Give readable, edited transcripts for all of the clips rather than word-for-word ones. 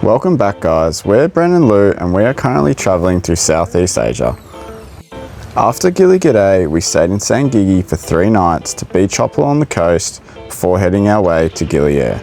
Welcome back, guys. We're Bren and Lou and we are currently travelling through Southeast Asia. After Gili G'day, we stayed in Gili for 3 nights to beach hop along the coast before heading our way to Gili Air.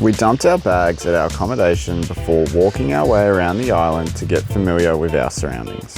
We dumped our bags at our accommodation before walking our way around the island to get familiar with our surroundings.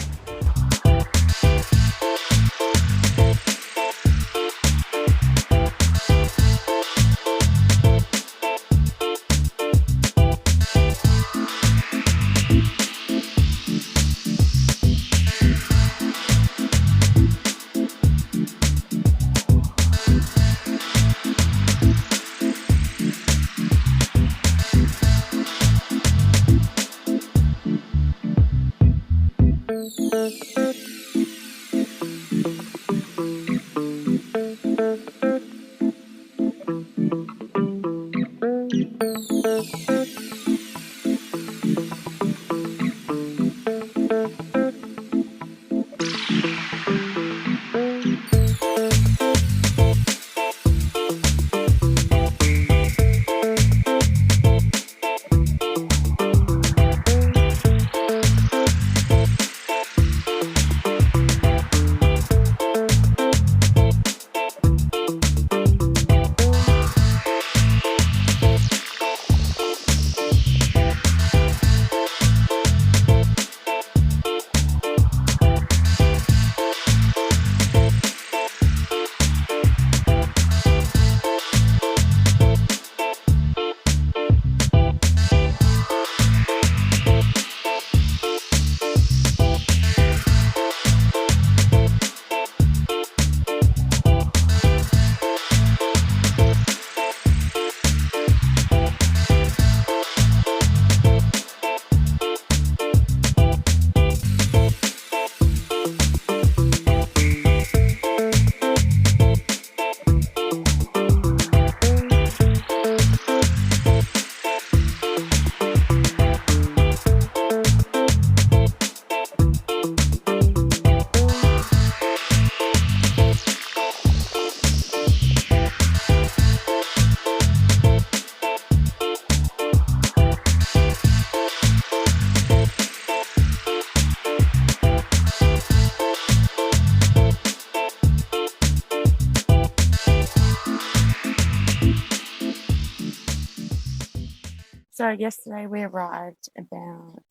So yesterday we arrived about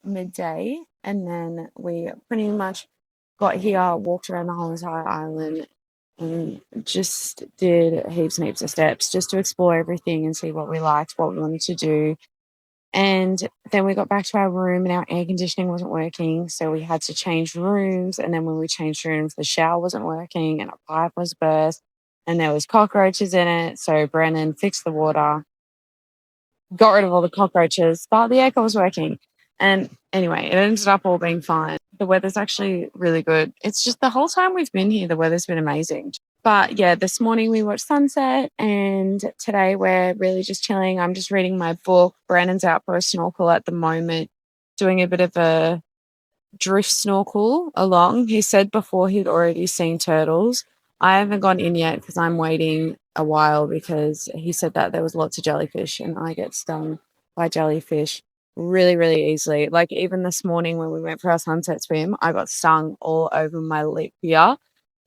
midday, and then we pretty much got here, walked around the whole entire island, and just did heaps and heaps of steps just to explore everything and see what we liked, what we wanted to do. And then we got back to our room and our air conditioning wasn't working, so we had to change rooms. And then when we changed rooms, the shower wasn't working and a pipe was burst and there was cockroaches in it. So Brennan fixed the water, got rid of all the cockroaches, but the aircon was working. And anyway, it ended up all being fine. The weather's actually really good. It's just the whole time we've been here, the weather's been amazing. But yeah, this morning we watched sunset, and today we're really just chilling. I'm just reading my book. Brandon's out for a snorkel at the moment, doing a bit of a drift snorkel along. He said before he'd already seen turtles. I haven't gone in yet because I'm waiting a while, because he said that there was lots of jellyfish and I get stung by jellyfish really, really easily. Like even this morning when we went for our sunset swim, I got stung all over my lip here,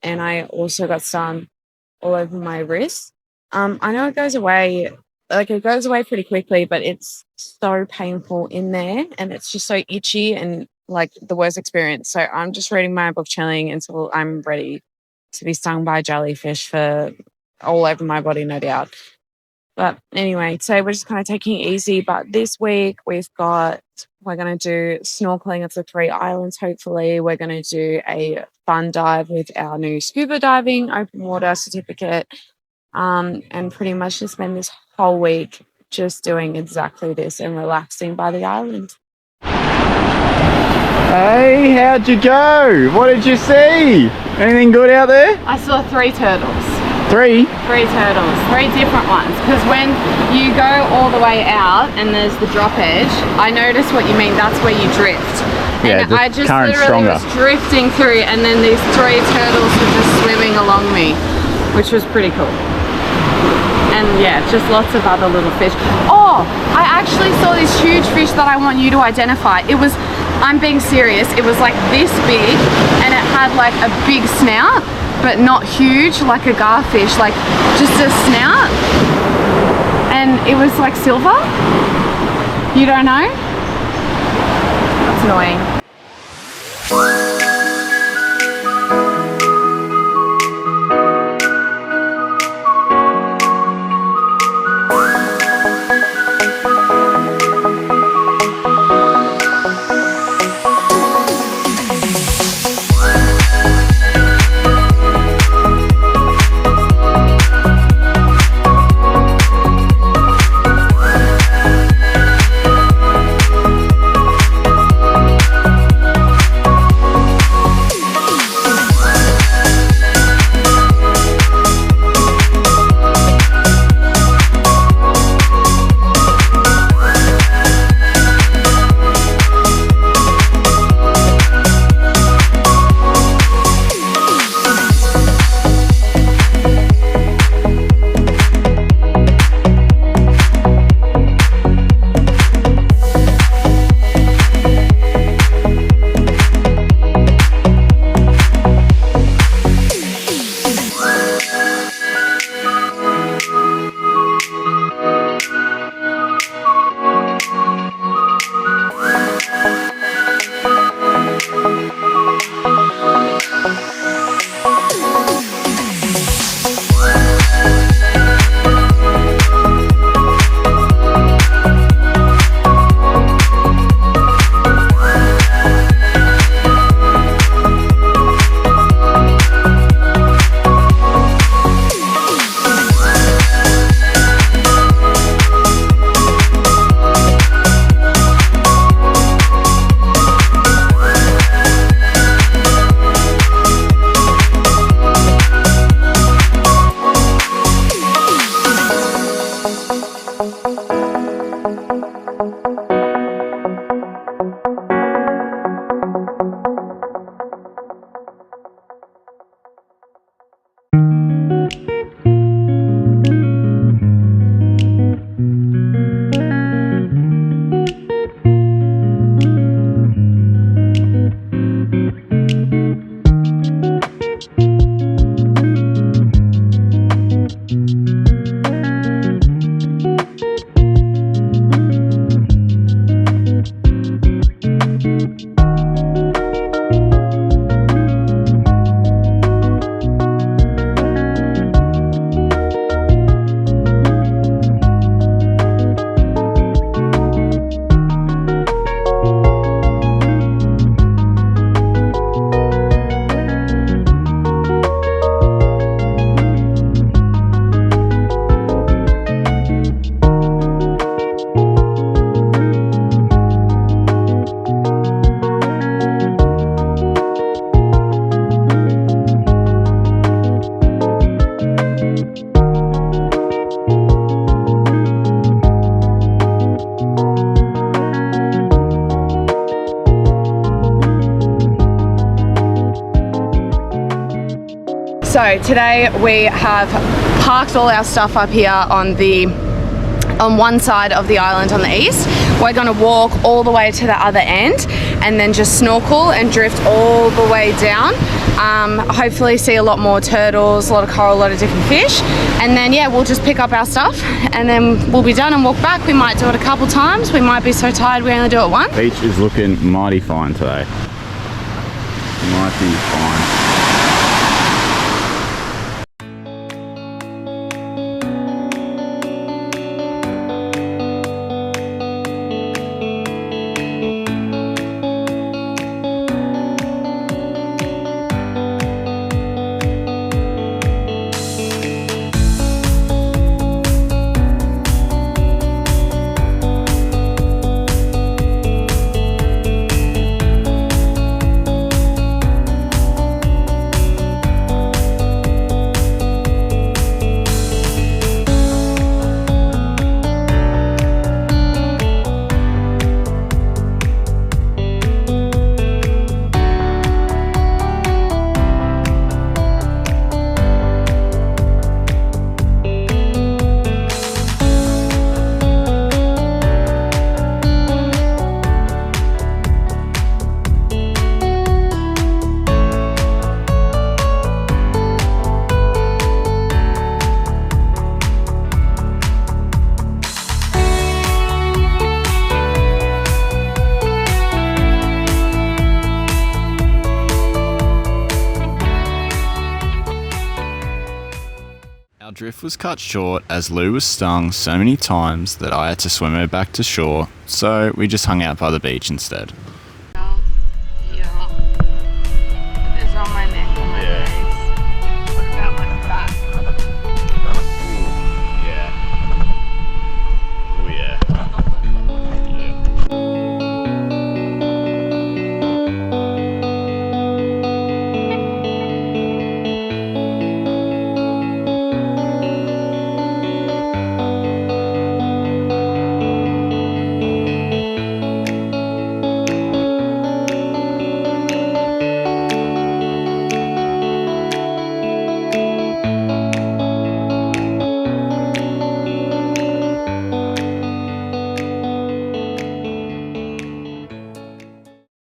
and I also got stung all over my wrist. I know it goes away, like it goes away pretty quickly, but it's so painful in there and it's just so itchy and like the worst experience. So I'm just reading my book, chilling until I'm ready to be stung by jellyfish for all over my body, no doubt. But anyway, today we're just kind of taking it easy. But this week we're going to do snorkeling of the 3 islands, hopefully. We're going to do a fun dive with our new scuba diving open water certificate, and pretty much just spend this whole week just doing exactly this and relaxing by the island. Hey, how'd you go? What did you see? Anything good out there? I saw 3 turtles. 3? 3 turtles, 3 different ones. Because when you go all the way out and there's the drop edge, I noticed what you mean. That's where you drift. Yeah, and I just current's literally stronger. was drifting through, and then these 3 turtles were just swimming along me, which was pretty cool. And yeah, just lots of other little fish. Oh, I actually saw this huge fish that I want you to identify. It was, I'm being serious, it was like this big, and it had like a big snout, but not huge like a garfish, like just a snout. And it was like silver. You don't know? That's annoying. So today we have parked all our stuff up here on one side of the island on the east. We're going to walk all the way to the other end and then just snorkel and drift all the way down. Hopefully see a lot more turtles, a lot of coral, a lot of different fish, and then yeah, we'll just pick up our stuff and then we'll be done and walk back. We might do it a couple times. We might be so tired we only do it once. Beach is looking mighty fine today. Mighty fine. drift was cut short as Lou was stung so many times that I had to swim her back to shore, so we just hung out by the beach instead. Yeah. It is on my neck and my face. What about my back? Yeah. Oh yeah.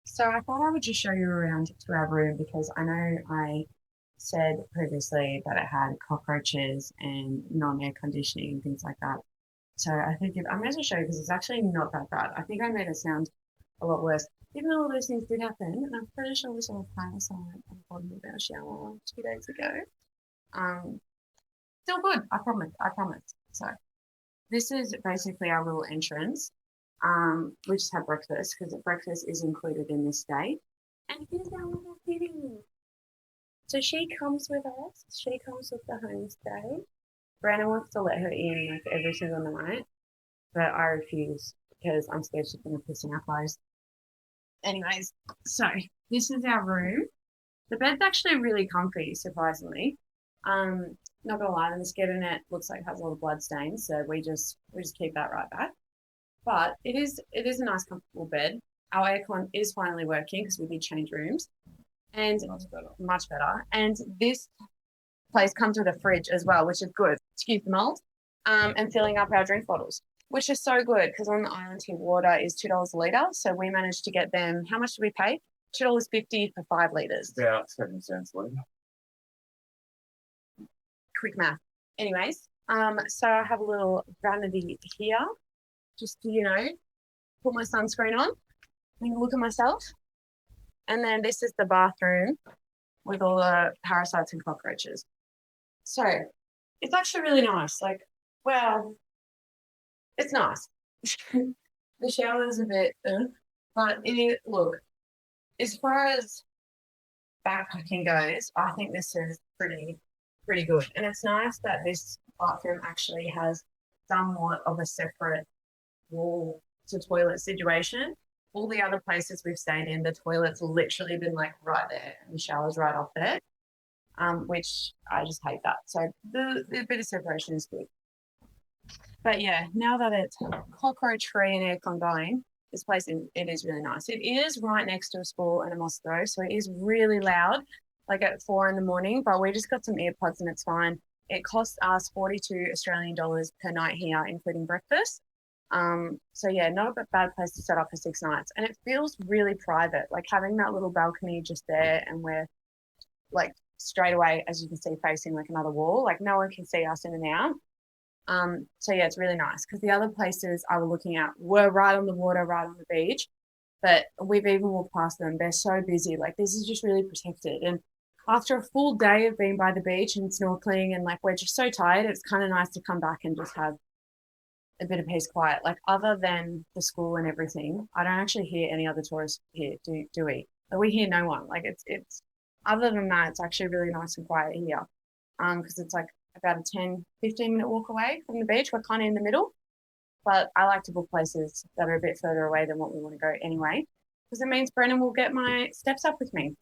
So I thought I would just show you around to our room because I know I said previously that it had cockroaches and non-air conditioning and things like that. So I think I'm going to show you because it's actually not that bad. I think I made it sound a lot worse, even though all those things did happen. And I'm pretty sure we saw a parasite on the bottom of our shower 2 days ago. Still good. I promise. I promise. So this is basically our little entrance. We just had breakfast because breakfast is included in this stay. And here's our little kitty. So she comes with us. She comes with the homestay. Brandon wants to let her in like every single night, but I refuse because I'm scared she's going to piss in our clothes. Anyways, so this is our room. The bed's actually really comfy, surprisingly. Not gonna lie, the mosquito net looks like it has a lot of blood stains, so we just keep that right back. But it is a nice, comfortable bed. Our aircon is finally working because we did change rooms, and much better. And this place comes with a fridge as well, which is good. Excuse the mold. And filling up our drink bottles, which is so good because on the island here, water is $2 a litre. So we managed to get them. How much did we pay? $2.50 for 5 litres. About 7 cents a litre. Quick math. Anyways, so I have a little vanity here, just to, put my sunscreen on and look at myself. And then this is the bathroom with all the parasites and cockroaches. So it's actually really nice. It's nice. The shower is a bit, but look, as far as backpacking goes, I think this is pretty good. And it's nice that this bathroom actually has somewhat of a separate wall to toilet situation. All the other places we've stayed in, the toilet's literally been like right there and the shower's right off there, which I just hate that. So the bit of separation is good. But yeah, now that it's cockroach-free and aircon going, this place, it is really nice. It is right next to a school and a mosque though, so it is really loud, like at 4 a.m, but we just got some earpods and it's fine. It costs us 42 Australian dollars per night here, including breakfast. So yeah, not a bad place to set up for 6 nights. And it feels really private, like having that little balcony just there, and we're like straight away, as you can see, facing like another wall, like no one can see us in and out. So yeah, it's really nice because the other places I was looking at were right on the water, right on the beach, but we've even walked past them. They're so busy. Like this is just really protected. And after a full day of being by the beach and snorkeling and like we're just so tired, it's kind of nice to come back and just have a bit of peace, quiet. Like other than the school and everything, I don't actually hear any other tourists here, do we? Like, we hear no one. Like it's other than that, it's actually really nice and quiet here. Because it's like about a 10-15 minute walk away from the beach. We're kind of in the middle, but I like to book places that are a bit further away than what we want to go anyway, because it means Brennan will get my steps up with me.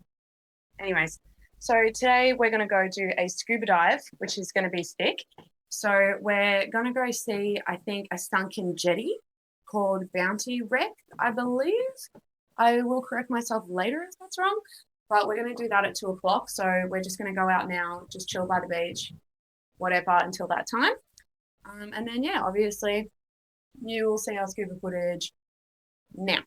Anyways, so today we're going to go do a scuba dive, which is going to be sick. So we're going to go see, I think, a sunken jetty called Bounty Wreck, I believe. I will correct myself later if that's wrong, but we're going to do that at 2 o'clock. So we're just going to go out now, just chill by the beach, whatever, until that time. And then, yeah, obviously you will see our scuba footage now.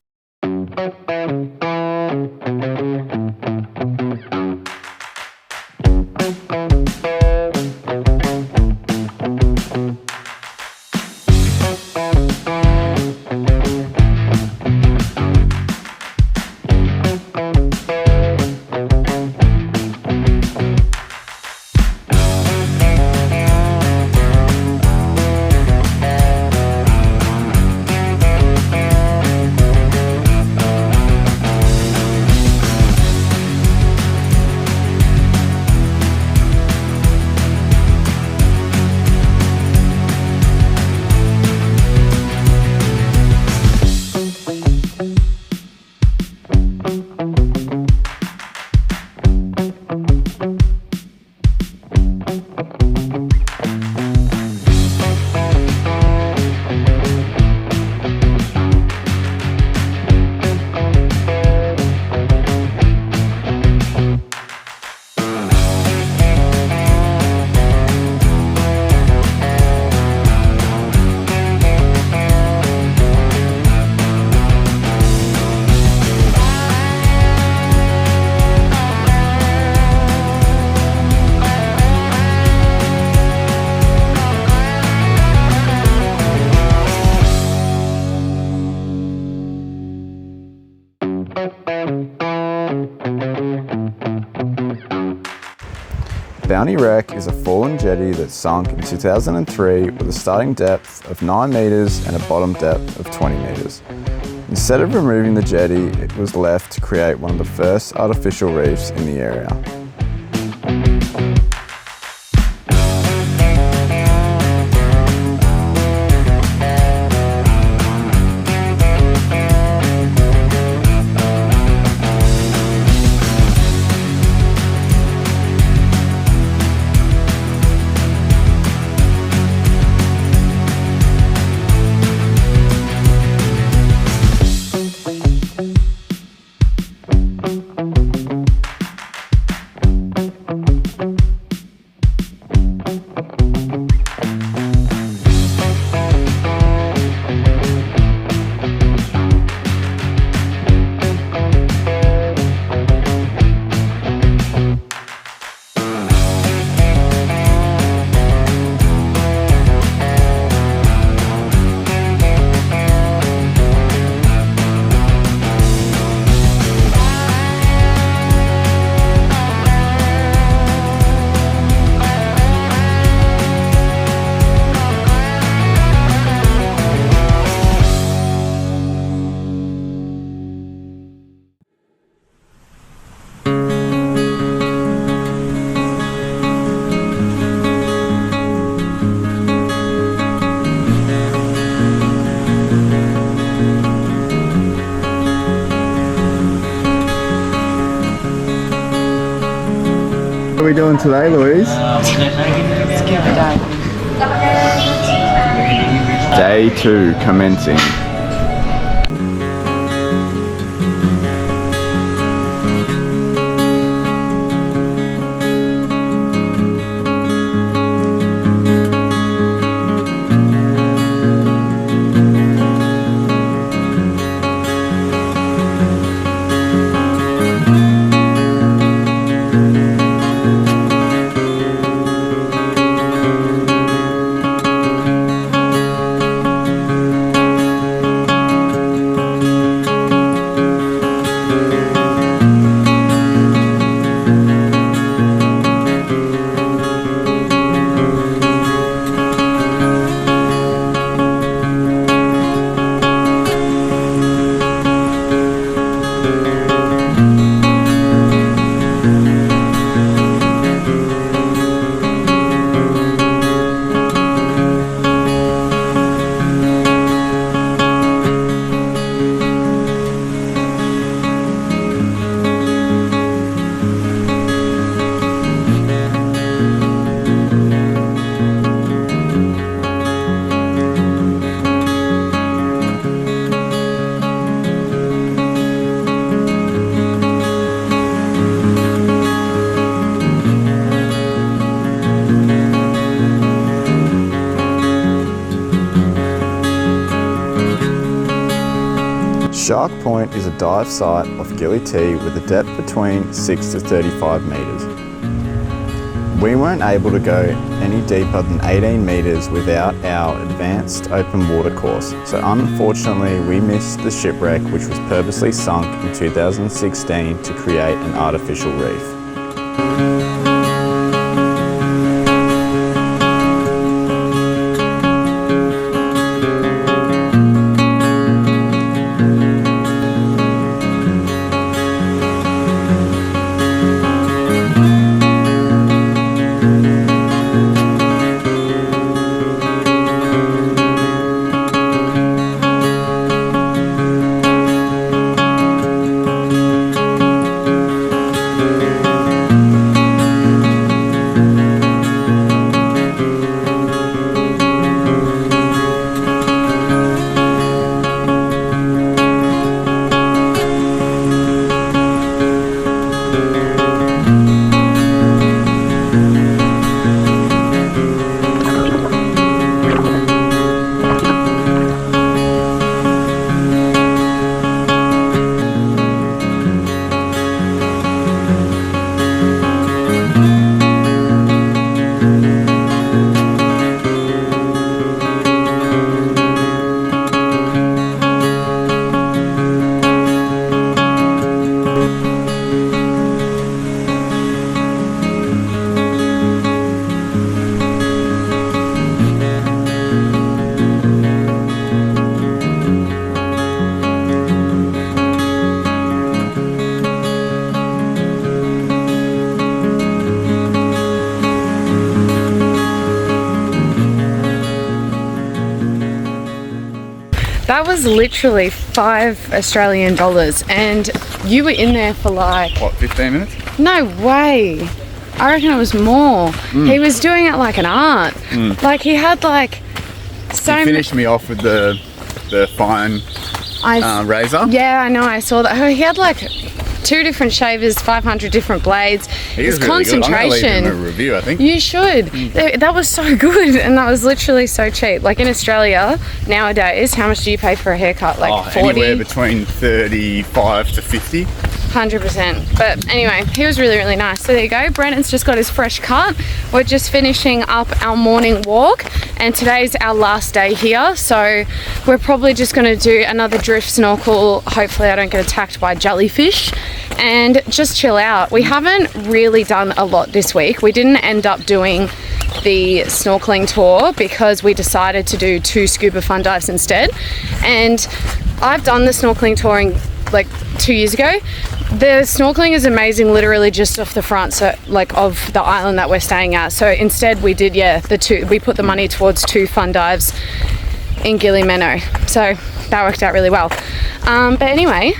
Bounty Wreck is a fallen jetty that sunk in 2003 with a starting depth of 9 metres and a bottom depth of 20 metres. Instead of removing the jetty, it was left to create one of the first artificial reefs in the area. What are we doing today, Louise? Scuba diving. Day 2 commencing. Shark Point is a dive site off Gili T with a depth between 6 to 35 metres. We weren't able to go any deeper than 18 metres without our advanced open water course, so unfortunately we missed the shipwreck which was purposely sunk in 2016 to create an artificial reef. That was literally $5 Australian, and you were in there for like, What, 15 minutes? no way. I reckon it was more. He was doing it like an art. Like he had like so You finished me off with the fine razor. Yeah, I know. I saw that. Oh, he had like 2 different shavers, 500 different blades. His really concentration. I'm gonna leave him a review, I think. You should. That was so good, and that was literally so cheap. Like in Australia nowadays, how much do you pay for a haircut? Like 40? Anywhere between 35 to 50. 100%. But anyway, he was really, really nice. So there you go. Brennan's just got his fresh cut. We're just finishing up our morning walk, and today's our last day here. So we're probably just going to do another drift snorkel. Hopefully I don't get attacked by jellyfish, and just chill out. We haven't really done a lot this week. We didn't end up doing the snorkeling tour because we decided to do 2 scuba fun dives instead. And I've done the snorkeling tour in like 2 years ago. The snorkeling is amazing, literally just off the front, so like of the island that we're staying at. So instead we did, we put the money towards 2 fun dives in Gili Meno. So that worked out really well. But anyway,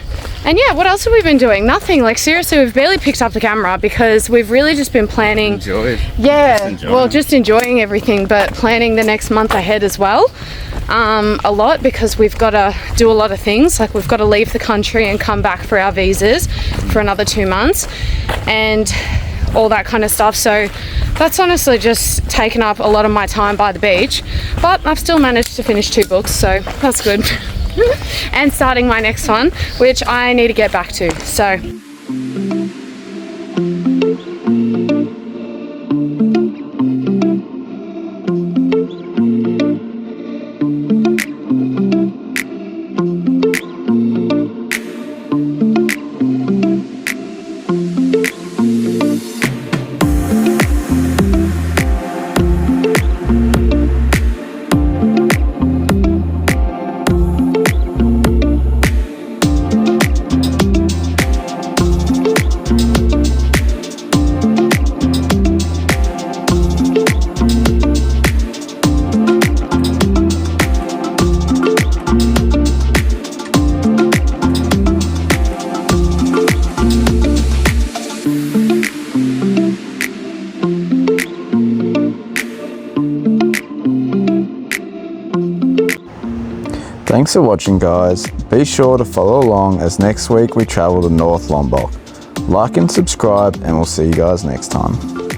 and yeah, what else have we been doing? Nothing. Like seriously, we've barely picked up the camera because we've really just been planning. Enjoyed. Yeah, just enjoying everything, but planning the next month ahead as well. A lot, because we've got to do a lot of things. Like we've got to leave the country and come back for our visas for another 2 months and all that kind of stuff. So that's honestly just taken up a lot of my time by the beach, but I've still managed to finish 2 books, so that's good. And starting my next one, which I need to get back to. So Thanks for watching, guys. Be sure to follow along as next week we travel to North Lombok. Like and subscribe, and we'll see you guys next time.